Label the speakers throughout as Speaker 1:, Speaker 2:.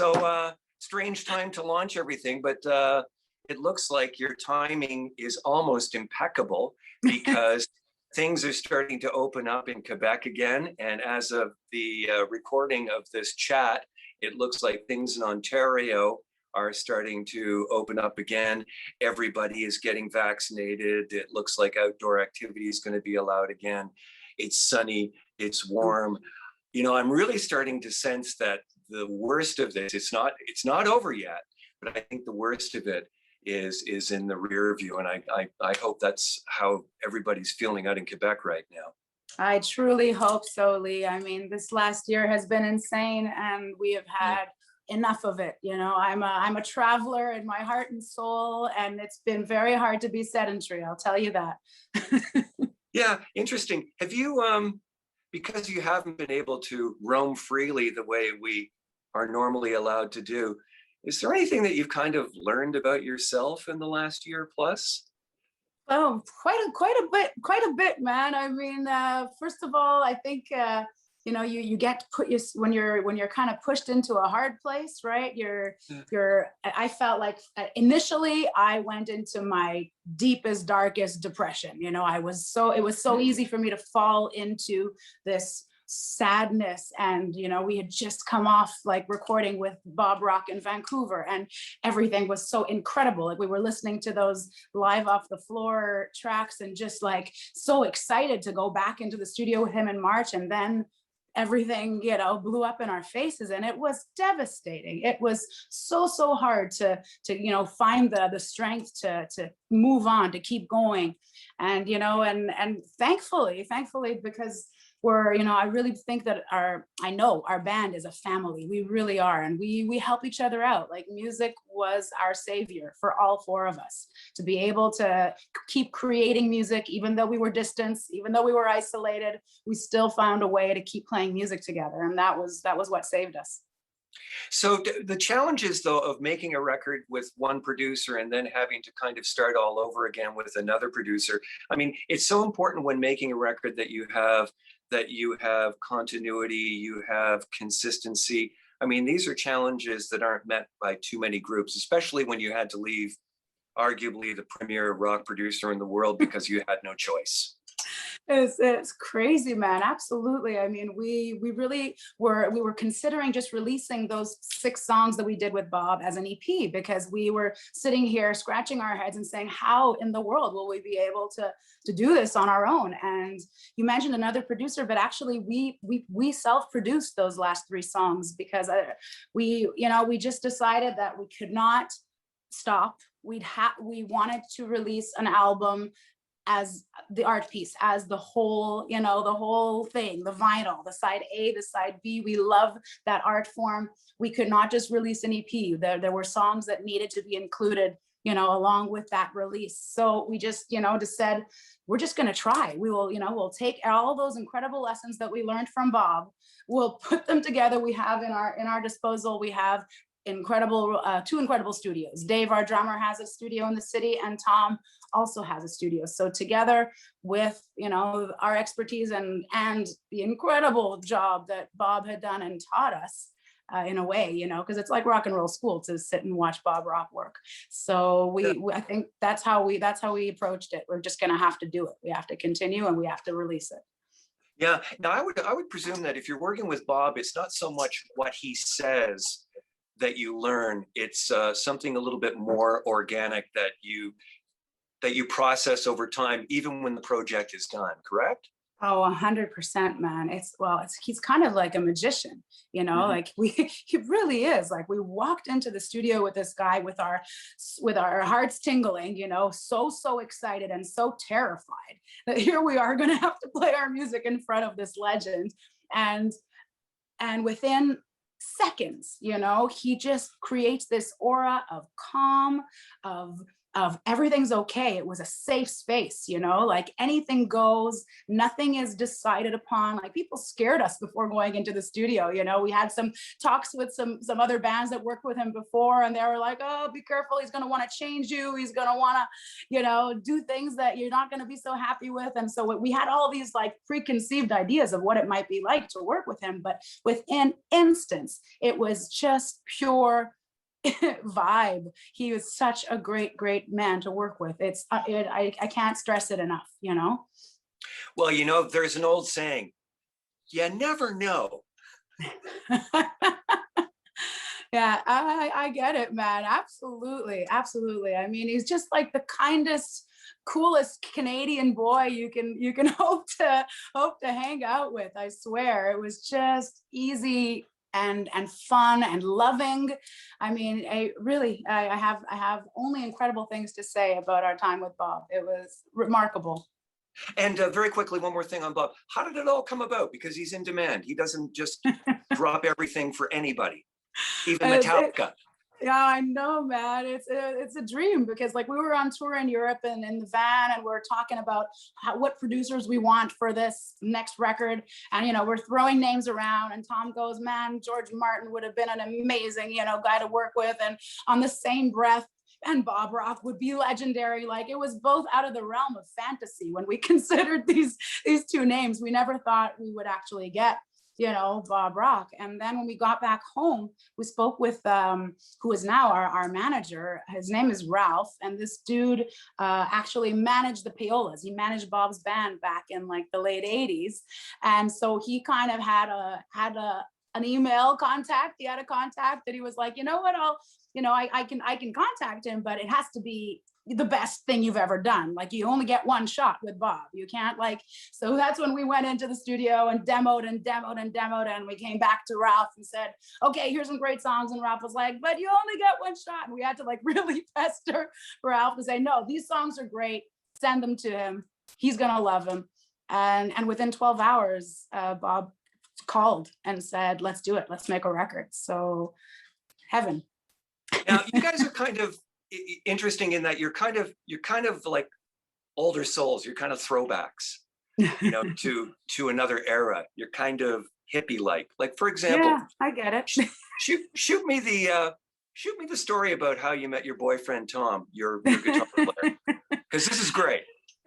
Speaker 1: So strange time to launch everything, but it looks like your timing is almost impeccable because things are starting to open up in Quebec again. And as of the recording of this chat, it looks like things in Ontario are starting to open up again. Everybody is getting vaccinated. It looks like outdoor activity is going to be allowed again. It's sunny, it's warm. You know, I'm really starting to sense that the worst of this, it's not over yet, but I think the worst of it is in the rear view. And I hope that's how everybody's feeling out in Quebec right now.
Speaker 2: I truly hope so, Lee. I mean, this last year has been insane and we have had enough of it. You know, I'm a traveler in my heart and soul, and it's been very hard to be sedentary, I'll tell you that.
Speaker 1: Yeah, interesting. Have you, because you haven't been able to roam freely the way we are normally allowed to do, is there anything that you've kind of learned about yourself in the last year plus?
Speaker 2: Oh, quite a bit, man. I mean, first of all, I think you know, you get put when you're kind of pushed into a hard place, right? I felt like initially I went into my deepest, darkest depression. You know, it was so easy for me to fall into this sadness. And you know, we had just come off like recording with Bob Rock in Vancouver, and everything was so incredible. Like we were listening to those live off the floor tracks and just like so excited to go back into the studio with him in March, and then everything, you know, blew up in our faces, and it was devastating. It was so hard to you know, find the strength to move on, to keep going. And you know, and thankfully because we're, you know, I really think that I know our band is a family. We really are. And we help each other out. Like music was our savior for all four of us to be able to keep creating music, even though we were distant, even though we were isolated, we still found a way to keep playing music together. And that was what saved us.
Speaker 1: So the challenges, though, of making a record with one producer and then having to kind of start all over again with another producer. I mean, it's so important when making a record that you have continuity, you have consistency. I mean, these are challenges that aren't met by too many groups, especially when you had to leave arguably the premier rock producer in the world because you had no choice.
Speaker 2: It's crazy, man. Absolutely. I mean, we really were considering just releasing those 6 songs that we did with Bob as an EP, because we were sitting here scratching our heads and saying, how in the world will we be able to do this on our own? And you mentioned another producer, but actually we self-produced those last 3 songs because we just decided that we could not stop. We wanted to release an album as the art piece, as the whole, you know, the whole thing, the vinyl, the side A, the side B. We love that art form. We could not just release an EP. There were songs that needed to be included, you know, along with that release. So we just, you know, just said, we're just going to try. We will, you know, we'll take all those incredible lessons that we learned from Bob. We'll put them together. We have in our disposal, we have incredible 2 incredible studios. Dave, our drummer, has a studio in the city, and Tom also has a studio. So together with, you know, our expertise and the incredible job that Bob had done and taught us in a way, you know, because it's like rock and roll school to sit and watch Bob Rock work. So I think that's how we approached it. We're just going to have to do it. We have to continue and we have to release it.
Speaker 1: Yeah. Now I would presume that if you're working with Bob, it's not so much what he says that you learn, it's something a little bit more organic that you process over time, even when the project is done, correct?
Speaker 2: Oh, 100%, man. He's kind of like a magician, you know, like he really is. Like we walked into the studio with this guy with our hearts tingling, you know, so excited and so terrified that here we are going to have to play our music in front of this legend. And within seconds, you know, he just creates this aura of calm, of of everything's okay. It was a safe space, you know, like anything goes, nothing is decided upon. Like people scared us before going into the studio, you know. We had some talks with some other bands that worked with him before, and they were like, oh, be careful, he's going to want to change you, he's going to want to, you know, do things that you're not going to be so happy with. And so we had all these like preconceived ideas of what it might be like to work with him, but within instance it was just pure vibe. He was such a great man to work with. I can't stress it enough, you know.
Speaker 1: Well, you know, there's an old saying, you never know.
Speaker 2: Yeah, I get it, man. Absolutely, absolutely. I mean, he's just like the kindest, coolest Canadian boy you can hope to hang out with. I swear, it was just easy and fun and loving. I mean, I have only incredible things to say about our time with Bob. It was remarkable.
Speaker 1: And very quickly, one more thing on Bob. How did it all come about? Because he's in demand. He doesn't just drop everything for anybody, even Metallica.
Speaker 2: Yeah, I know, man. It's a dream, because like we were on tour in Europe and in the van, and we're talking about what producers we want for this next record, and you know, we're throwing names around, and Tom goes, man, George Martin would have been an amazing, you know, guy to work with, and on the same breath, and Bob Rock would be legendary. Like it was both out of the realm of fantasy when we considered these two names. We never thought we would actually get, you know, Bob Rock. And then when we got back home, we spoke with who is now our manager. His name is Ralph, and this dude actually managed the Payolas. He managed Bob's band back in like the late 80s. And so he kind of had an email contact. He had a contact that he was like, you know what, I can contact him, but it has to be the best thing you've ever done. Like you only get one shot with Bob. You can't like, so that's when we went into the studio and demoed, and we came back to Ralph and said, okay, here's some great songs. And Ralph was like, but you only get one shot. And we had to like really pester Ralph to say, no, these songs are great. Send them to him. He's going to love them. And within 12 hours, Bob called and said, let's do it. Let's make a record. So heaven.
Speaker 1: Now you guys are kind of interesting in that you're kind of like older souls. You're kind of throwbacks, you know, to another era. You're kind of hippie like for example.
Speaker 2: Yeah, I get it.
Speaker 1: shoot me the story about how you met your boyfriend Tom, your guitar player, because this is great.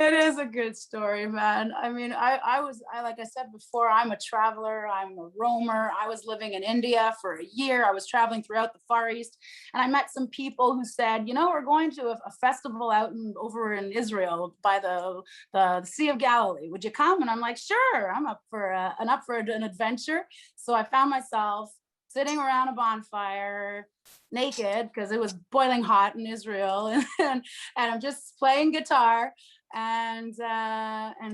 Speaker 2: It is a good story, man. I mean, I like I said before, I'm a traveler, I'm a roamer. I was living in India for a year. I was traveling throughout the Far East, and I met some people who said, you know, we're going to a festival over in Israel by the Sea of Galilee. Would you come? And I'm like, sure, I'm up for an adventure. So I found myself sitting around a bonfire naked because it was boiling hot in Israel, and I'm just playing guitar and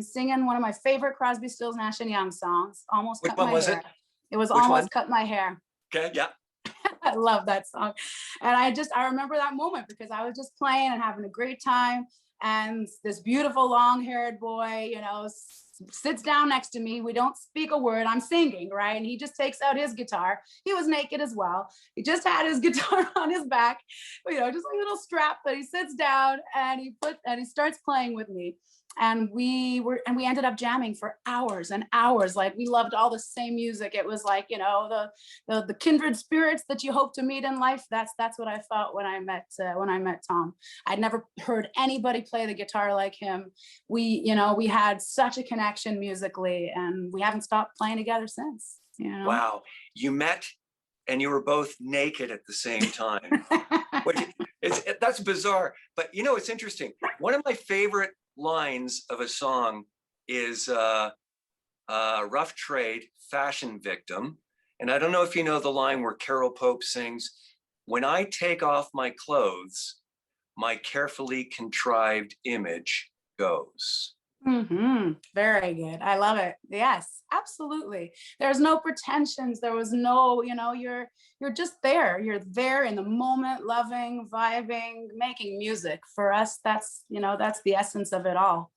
Speaker 2: singing one of my favorite Crosby, Stills, Nash and Young songs. Almost
Speaker 1: Which
Speaker 2: cut
Speaker 1: one
Speaker 2: my
Speaker 1: was
Speaker 2: hair.
Speaker 1: It
Speaker 2: was
Speaker 1: Which
Speaker 2: almost
Speaker 1: one?
Speaker 2: Cut My Hair.
Speaker 1: Okay, yeah.
Speaker 2: I love that song. And I remember that moment because I was just playing and having a great time. And this beautiful long-haired boy, you know, sits down next to me. We don't speak a word. I'm singing, right? And he just takes out his guitar. He was naked as well. He just had his guitar on his back, you know, just a little strap, but he sits down and he starts playing with me. And we ended up jamming for hours and hours. Like we loved all the same music. It was like, you know, the kindred spirits that you hope to meet in life. That's what I felt when I met Tom. I'd never heard anybody play the guitar like him. We had such a connection musically, and we haven't stopped playing together since. You know?
Speaker 1: Wow, you met and you were both naked at the same time. That's bizarre, but you know, it's interesting. One of my favorite lines of a song is Rough Trade, Fashion Victim. And I don't know if you know the line where Carol Pope sings, when I take off my clothes, my carefully contrived image goes.
Speaker 2: Mm-hmm. Very good. I love it. Yes, absolutely. There's no pretensions. There was no, you know, you're just there. You're there in the moment, loving, vibing, making music. For us, that's the essence of it all.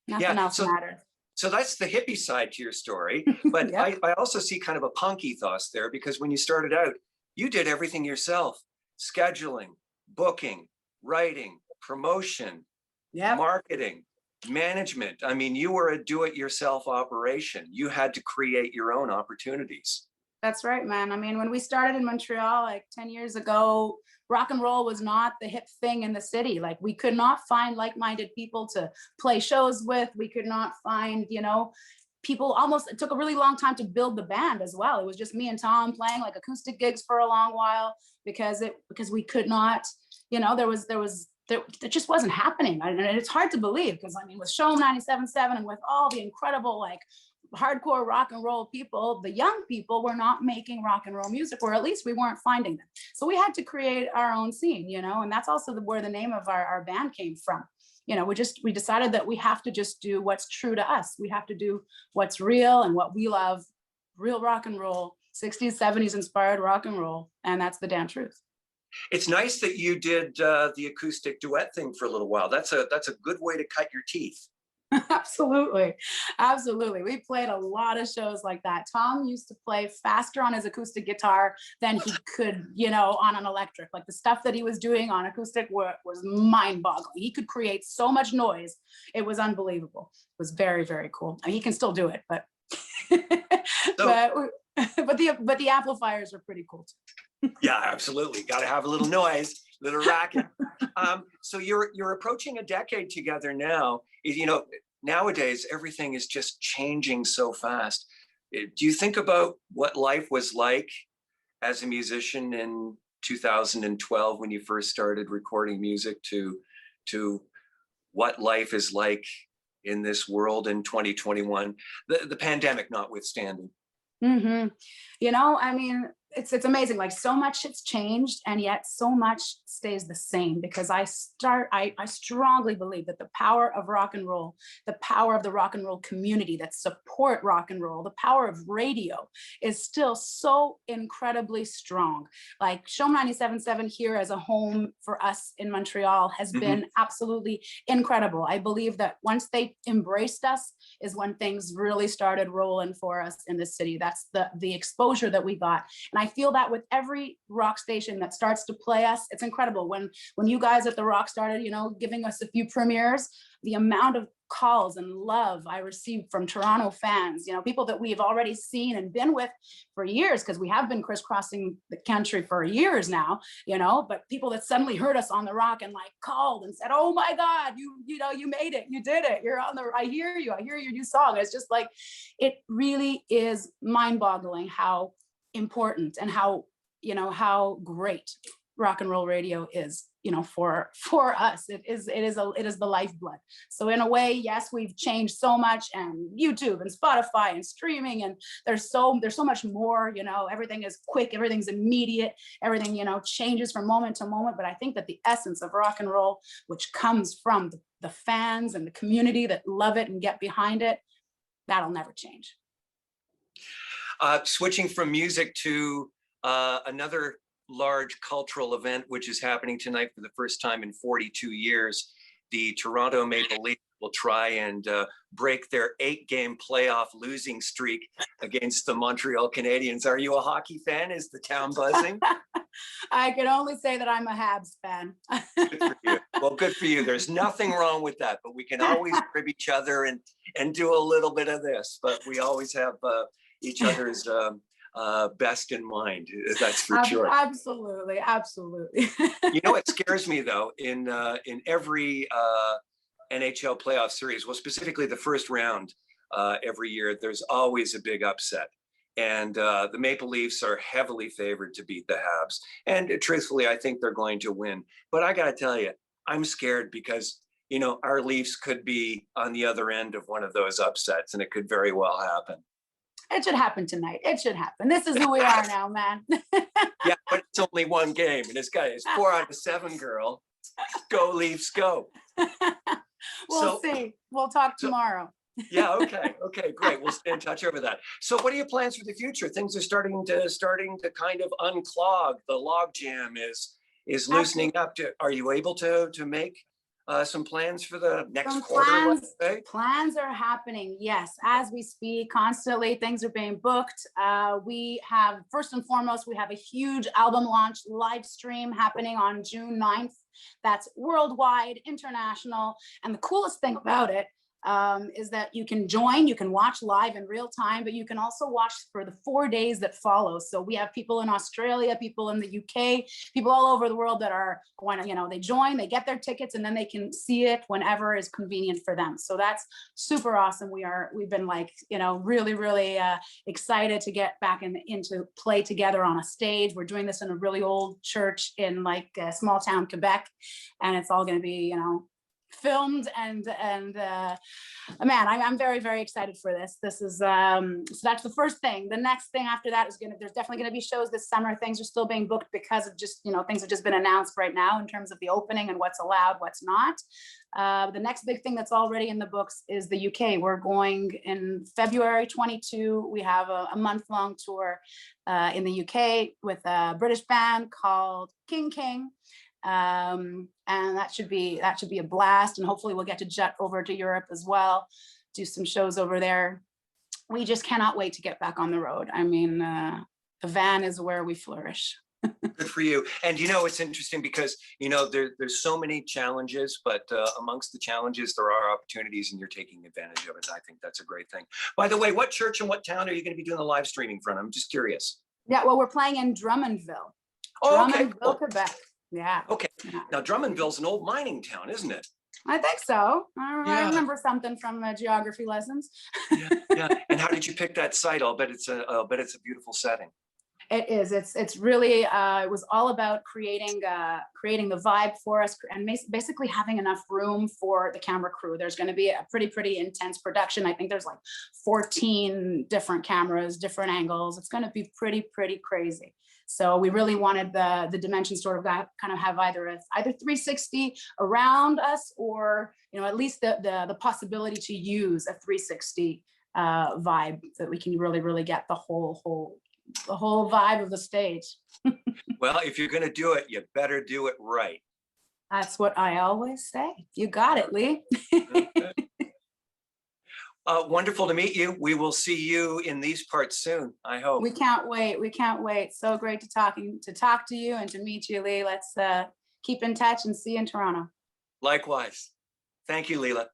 Speaker 2: Nothing else matters.
Speaker 1: So that's the hippie side to your story. But
Speaker 2: Yep.
Speaker 1: I also see kind of a punk ethos there, because when you started out, you did everything yourself: scheduling, booking, writing, promotion,
Speaker 2: Yeah,
Speaker 1: marketing, management. I mean, you were a do-it-yourself operation. You had to create your own opportunities.
Speaker 2: that's right, man. I mean, when we started in Montreal like 10 years ago, rock and roll was not the hip thing in the city. Like we could not find like-minded people to play shows with. We could not find, people. Almost, it took a really long time to build the band as well. It was just me and Tom playing like acoustic gigs for a long while because we could not, it just wasn't happening. And it's hard to believe because I mean, with Show 97.7 and with all the incredible like hardcore rock and roll people, the young people were not making rock and roll music, or at least we weren't finding them. So we had to create our own scene, and that's also where the name of our band came from. We decided that we have to just do what's true to us. We have to do what's real and what we love, real rock and roll, 60s, 70s inspired rock and roll. And that's the damn truth.
Speaker 1: It's nice that you did the acoustic duet thing for a little while. That's a good way to cut your teeth.
Speaker 2: Absolutely. Absolutely. We played a lot of shows like that. Tom used to play faster on his acoustic guitar than he could, on an electric. Like the stuff that he was doing on acoustic was mind-boggling. He could create so much noise. It was unbelievable. It was very, very cool. I mean, he can still do it, but but the amplifiers are pretty cool too.
Speaker 1: Yeah, absolutely. Got to have a little noise, little racket. So you're approaching a decade together now. Nowadays everything is just changing so fast. Do you think about what life was like as a musician in 2012 when you first started recording music to what life is like in this world in 2021, the pandemic notwithstanding?
Speaker 2: Mm-hmm. I mean, it's amazing. Like so much has changed, and yet so much stays the same. Because I strongly believe that the power of rock and roll, the power of the rock and roll community that support rock and roll, the power of radio is still so incredibly strong. Like Show 97.7 here as a home for us in Montreal has been absolutely incredible. I believe that once they embraced us is when things really started rolling for us in the city. That's the exposure that we got. And I feel that with every rock station that starts to play us, it's incredible. When you guys at the Rock started, giving us a few premieres, the amount of calls and love I received from Toronto fans, people that we've already seen and been with for years, because we have been crisscrossing the country for years now, but people that suddenly heard us on the Rock and like called and said, "Oh my God, you made it, you did it, I hear your new song." It's just like, it really is mind-boggling how important and how great rock and roll radio is, for us. It is the lifeblood. So in a way, yes, we've changed so much, and YouTube and Spotify and streaming, and there's so much more. Everything is quick, everything's immediate, everything changes from moment to moment. But I think that the essence of rock and roll, which comes from the fans and the community that love it and get behind it, that'll never change.
Speaker 1: Switching from music to another large cultural event, which is happening tonight for the first time in 42 years. The Toronto Maple Leafs will try and break their 8-game playoff losing streak against the Montreal Canadiens. Are you a hockey fan? Is the town buzzing?
Speaker 2: I can only say that I'm a Habs fan.
Speaker 1: Good for you. Well, good for you. There's nothing wrong with that, but we can always rib each other and do a little bit of this, but we always have each other's best in mind. That's for sure.
Speaker 2: Absolutely.
Speaker 1: It scares me though, in every NHL playoff series, well, specifically the first round every year, there's always a big upset. And the Maple Leafs are heavily favored to beat the Habs. And truthfully, I think they're going to win. But I got to tell you, I'm scared because, our Leafs could be on the other end of one of those upsets, and it could very well happen.
Speaker 2: It should happen tonight. It should happen. This is who we are now, man.
Speaker 1: Yeah, but it's only one game. And this guy is 4 out of 7, girl. Go Leafs, go.
Speaker 2: We'll see. We'll talk tomorrow.
Speaker 1: Yeah, okay, great. We'll stay in touch over that. So what are your plans for the future? Things are starting to kind of unclog. The log jam is loosening up. Are you able to make some plans for the next
Speaker 2: Some
Speaker 1: quarter, let's say?
Speaker 2: plans are happening. Yes, as we speak, constantly things are being booked. We have, first and foremost, we have a huge album launch live stream happening on June 9th. That's worldwide, international. And the coolest thing about it is that you can join, you can watch live in real time, but you can also watch for the 4 days that follow. So we have people in Australia, people in the UK, people all over the world that are going to, you know, they join, they get their tickets, and then they can see it whenever is convenient for them. So that's super awesome. We've been like, you know, really excited to get back into play together on a stage. We're doing this in a really old church in like a small town, Quebec, and it's all going to be, you know, filmed and man, I'm very excited for this. This is so that's the first thing. The next thing after that is there's definitely gonna be shows this summer. Things are still being booked because of just, you know, things have just been announced right now in terms of the opening and what's allowed, what's not. The next big thing that's already in the books is the UK. We're going in February 22. We have a month-long tour in the UK with a British band called King. And that should be a blast, and hopefully we'll get to jet over to Europe as well, do some shows over there. We just cannot wait to get back on the road. I mean, the van is where we flourish.
Speaker 1: Good for you. And you know, it's interesting because, you know, there's so many challenges, but amongst the challenges, there are opportunities, and you're taking advantage of it. I think that's a great thing. By the way, what church and what town are you going to be doing the live streaming from? I'm just curious.
Speaker 2: Yeah, well, we're playing in Drummondville.
Speaker 1: Oh, okay,
Speaker 2: Drummondville,
Speaker 1: cool.
Speaker 2: Quebec. Yeah.
Speaker 1: Okay.
Speaker 2: Yeah.
Speaker 1: Now, Drummondville's an old mining town, isn't it?
Speaker 2: I think so. I
Speaker 1: Yeah.
Speaker 2: remember something from geography lessons.
Speaker 1: Yeah. And how did you pick that site? I'll bet it's a beautiful setting.
Speaker 2: It is. It's really. It was all about creating the vibe for us, and basically having enough room for the camera crew. There's going to be a pretty intense production. I think there's like 14 different cameras, different angles. It's going to be pretty crazy. So we really wanted the dimension sort of kind of have either 360 around us, or, you know, at least the possibility to use a 360 vibe, so that we can really get the whole vibe of the stage.
Speaker 1: Well, if you're going to do it, you better do it right.
Speaker 2: That's what I always say. You got it, Lee.
Speaker 1: Okay. Wonderful to meet you. We will see you in these parts soon, I hope.
Speaker 2: We can't wait. So great to talk to you and to meet you, Lee. Let's keep in touch and see you in Toronto.
Speaker 1: Likewise. Thank you, Lee-la.